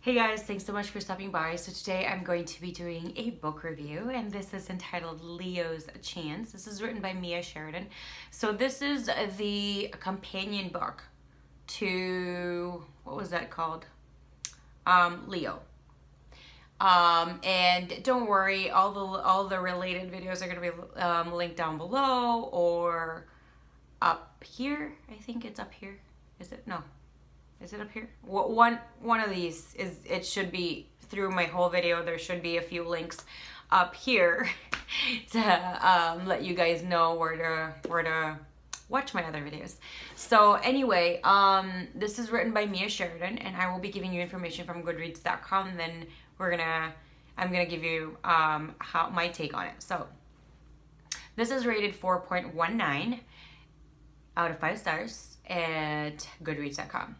Hey guys, thanks so much for stopping by. So today I'm going to be doing a book review, and this is entitled Leo's Chance. This is written by Sheridan. So this is the companion book to, what was that called? Leo. And don't worry, all the related videos are going to be linked down below or up here. I think it's up here. Is it? No. Is it up here? One of these is, it should be through my whole video. There should be a few links up here to let you guys know where to watch my other videos. So anyway, this is written by Sheridan, and I will be giving you information from Goodreads.com. And then I'm gonna give you how my take on it. So this is rated 4.19 out of 5 stars at Goodreads.com.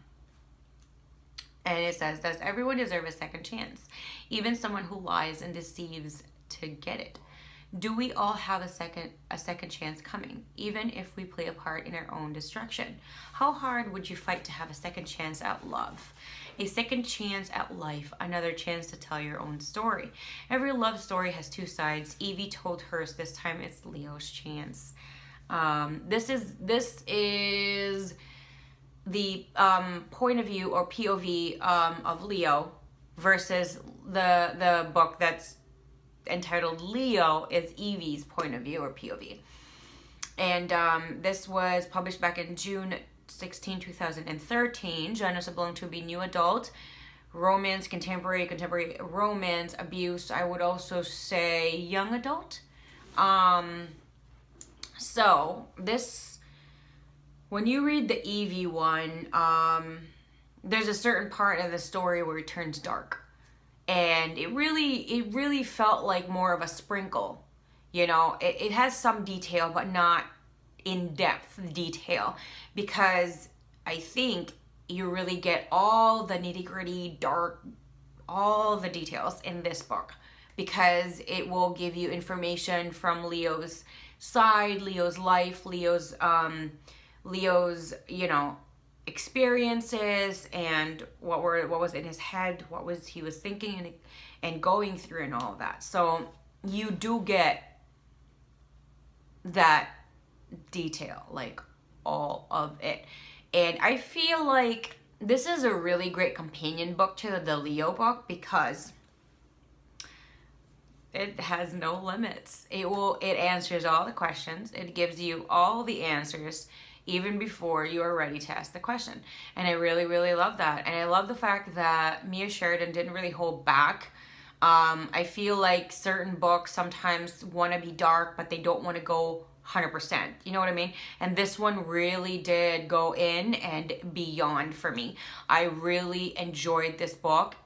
And it says, does everyone deserve a second chance? Even someone who lies and deceives to get it. Do we all have a second chance coming, even if we play a part in our own destruction? How hard would you fight to have a second chance at love? A second chance at life, another chance to tell your own story. Every love story has two sides. Evie told hers. This time it's Leo's chance. This is the point of view or POV of Leo versus the book that's entitled Leo is Evie's point of view or POV. And this was published back in June 16, 2013. Genres belong to be new adult, romance, contemporary romance, abuse. I would also say young adult. So this, when you read the Evie one, there's a certain part of the story where it turns dark. And it really felt like more of a sprinkle. You know, it has some detail, but not in-depth detail. Because I think you really get all the nitty-gritty, dark, all the details in this book. Because it will give you information from Leo's side, Leo's life, Leo's experiences, and what was in his head, he was thinking and going through, and all of that. So you do get that detail, like all of it. And I feel like this is a really great companion book to the Leo book because it has no limits. It answers all the questions. It gives you all the answers even before you are ready to ask the question. And I really, really love that. And I love the fact that Sheridan didn't really hold back. I feel like certain books sometimes want to be dark, but they don't want to go 100%. You know what I mean? And this one really did go in and beyond for me. I really enjoyed this book.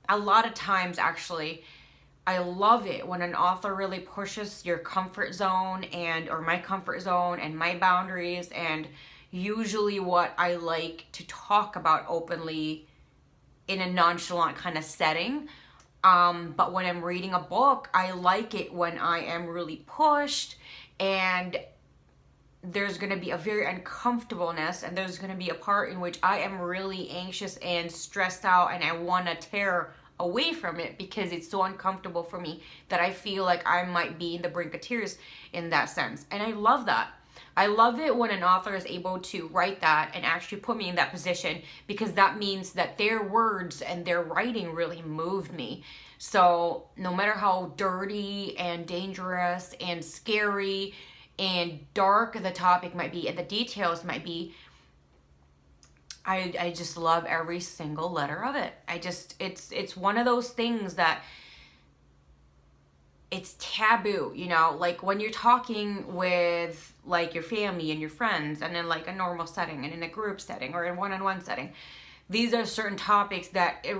A lot of times actually, I love it when an author really pushes your comfort zone or my comfort zone and my boundaries, and usually what I like to talk about openly in a nonchalant kind of setting. But when I'm reading a book, I like it when I am really pushed and there's going to be a very uncomfortableness, and there's going to be a part in which I am really anxious and stressed out and I want to tear away from it because it's so uncomfortable for me that I feel like I might be in the brink of tears in that sense. And I love that. I love it when an author is able to write that and actually put me in that position, because that means that their words and their writing really moved me. So no matter how dirty and dangerous and scary and dark the topic might be and the details might be, I just love every single letter of it. It's one of those things that it's taboo, you know, like when you're talking with like your family and your friends and in like a normal setting and in a group setting or in one-on-one setting. These are certain topics that a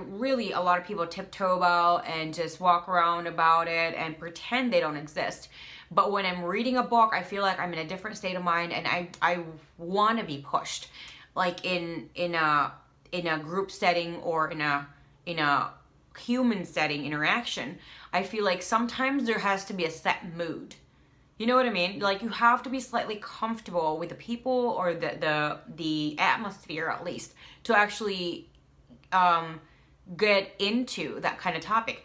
lot of people tiptoe about and just walk around about it and pretend they don't exist. But when I'm reading a book, I feel like I'm in a different state of mind and I want to be pushed. Like in a group setting or in a human setting interaction, I feel like sometimes there has to be a set mood. You know what I mean? Like, you have to be slightly comfortable with the people or the atmosphere, at least, to actually get into that kind of topic.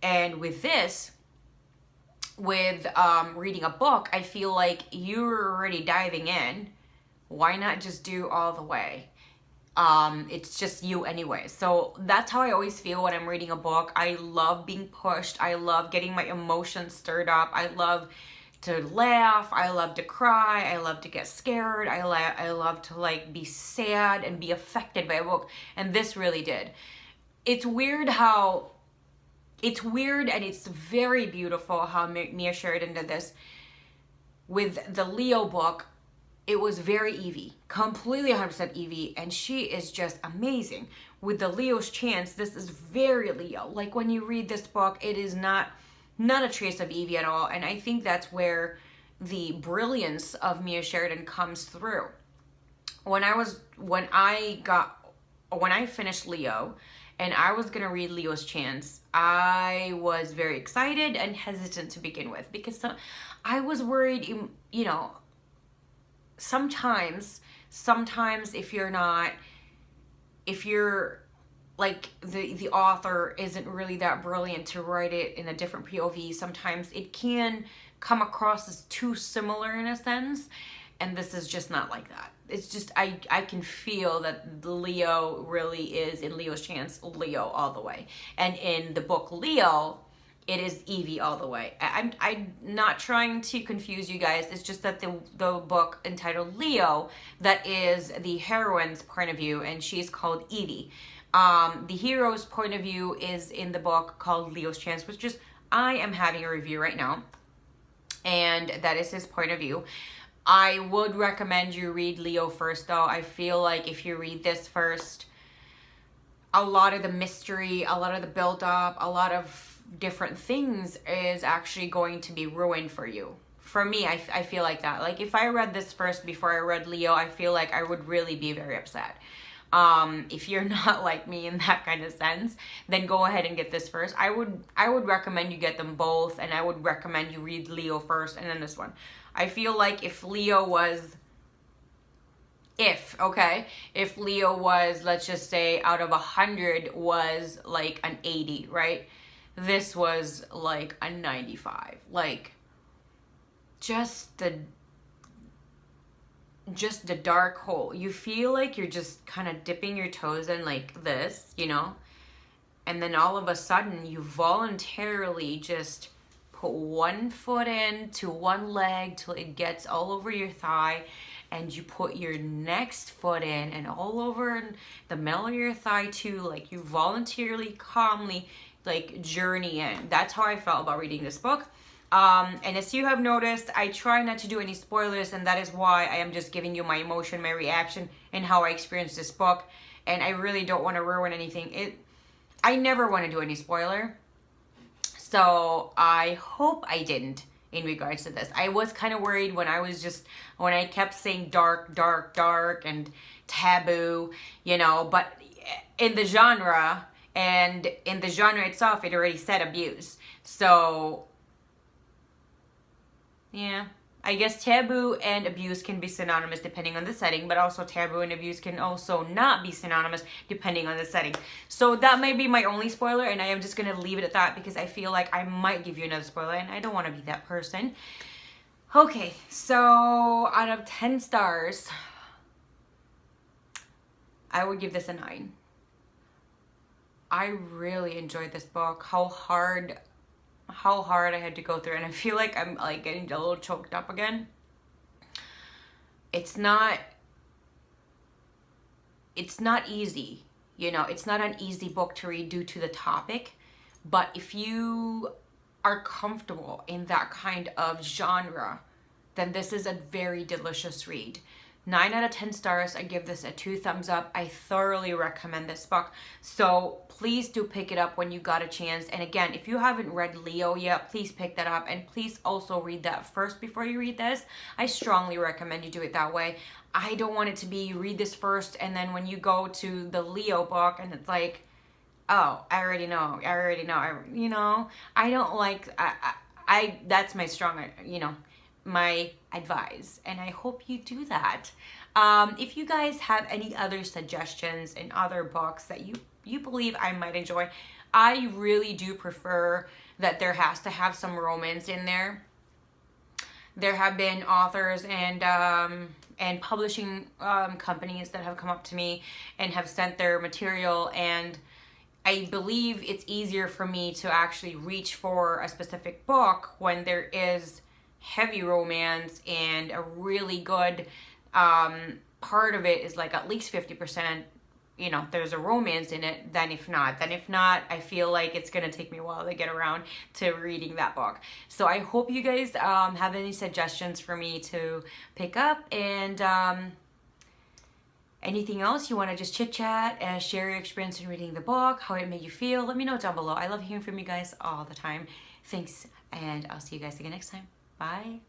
And with this, with reading a book, I feel like you're already diving in. Why not just do all the way? It's just you anyway. So that's how I always feel when I'm reading a book. I love being pushed. I love getting my emotions stirred up. I love to laugh. I love to cry. I love to get scared. I love to like be sad and be affected by a book. And this really did. It's weird and it's very beautiful how Mia Sheridan did this. With the Leo book, it was very Evie, completely 100% Evie, and she is just amazing. With the Leo's Chance, this is very Leo. Like, when you read this book, it is not a trace of Evie at all, and I think that's where the brilliance of Mia Sheridan comes through. When I finished Leo, and I was gonna read Leo's Chance, I was very excited and hesitant to begin with, because I was worried, you know, sometimes if you're like the author isn't really that brilliant to write it in a different POV, sometimes it can come across as too similar in a sense, and this is just not like that. It's just I can feel that Leo really is, in Leo's Chance, Leo all the way, and in the book Leo, it is Evie all the way. I'm not trying to confuse you guys. It's just that the book entitled Leo, that is the heroine's point of view, and she's called Evie. The hero's point of view is in the book called Leo's Chance, which is, I am having a review right now, and that is his point of view. I would recommend you read Leo first, though. I feel like if you read this first, a lot of the mystery, a lot of the build-up, a lot of different things is actually going to be ruined for you. For me, I feel like that. Like, if I read this first before I read Leo, I feel like I would really be very upset. If you're not like me in that kind of sense, then go ahead and get this first. I would recommend you get them both, and I would recommend you read Leo first and then this one. I feel like if Leo was, let's just say, out of 100 was like an 80, right? This was like a 95. Like, just the dark hole. You feel like you're just kind of dipping your toes in like this, you know? And then all of a sudden you voluntarily just put one foot in to one leg till it gets all over your thigh, and you put your next foot in and all over the middle of your thigh too. Like, you voluntarily, calmly, like, journey in. That's how I felt about reading this book. And as you have noticed, I try not to do any spoilers, and that is why I am just giving you my emotion, my reaction, and how I experienced this book. And I really don't want to ruin anything. I never want to do any spoiler. So I hope I didn't in regards to this. I was kind of worried when I kept saying dark, dark, dark, and taboo, you know, but in the genre, and in the genre itself, it already said abuse. So, yeah, I guess taboo and abuse can be synonymous depending on the setting, but also taboo and abuse can also not be synonymous depending on the setting. So that may be my only spoiler, and I am just going to leave it at that because I feel like I might give you another spoiler, and I don't want to be that person. Okay, so out of 10 stars, I would give this a 9. I really enjoyed this book. How hard I had to go through, and I feel like I'm like getting a little choked up again. It's not easy, you know. It's not an easy book to read due to the topic, but if you are comfortable in that kind of genre, then this is a very delicious read. 9 out of 10 stars. I give this a 2 thumbs up. I thoroughly recommend this book. So please do pick it up when you got a chance. And again, if you haven't read Leo yet, please pick that up. And please also read that first before you read this. I strongly recommend you do it that way. I don't want it to be read this first, and then when you go to the Leo book and it's like, oh, I already know, you know. I don't like, that's my strong, you know. my advice, and I hope you do that. If you guys have any other suggestions and other books that you believe I might enjoy, I really do prefer that there has to have some romance in there. There have been authors and publishing companies that have come up to me and have sent their material, and I believe it's easier for me to actually reach for a specific book when there is heavy romance and a really good part of it is like at least 50%, you know, there's a romance in it, then if not, I feel like it's going to take me a while to get around to reading that book. So I hope you guys have any suggestions for me to pick up, and anything else you want to just chit chat and share your experience in reading the book, how it made you feel, let me know down below. I love hearing from you guys all the time. Thanks, and I'll see you guys again next time. Bye.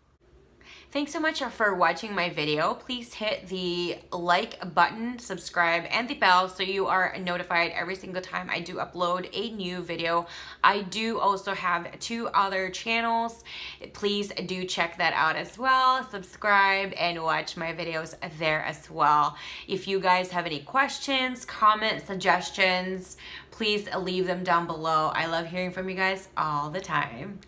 Thanks so much for watching my video. Please hit the like button, subscribe, and the bell so you are notified every single time I do upload a new video. I do also have 2 other channels. Please do check that out as well. Subscribe and watch my videos there as well. If you guys have any questions, comments, suggestions, please leave them down below. I love hearing from you guys all the time.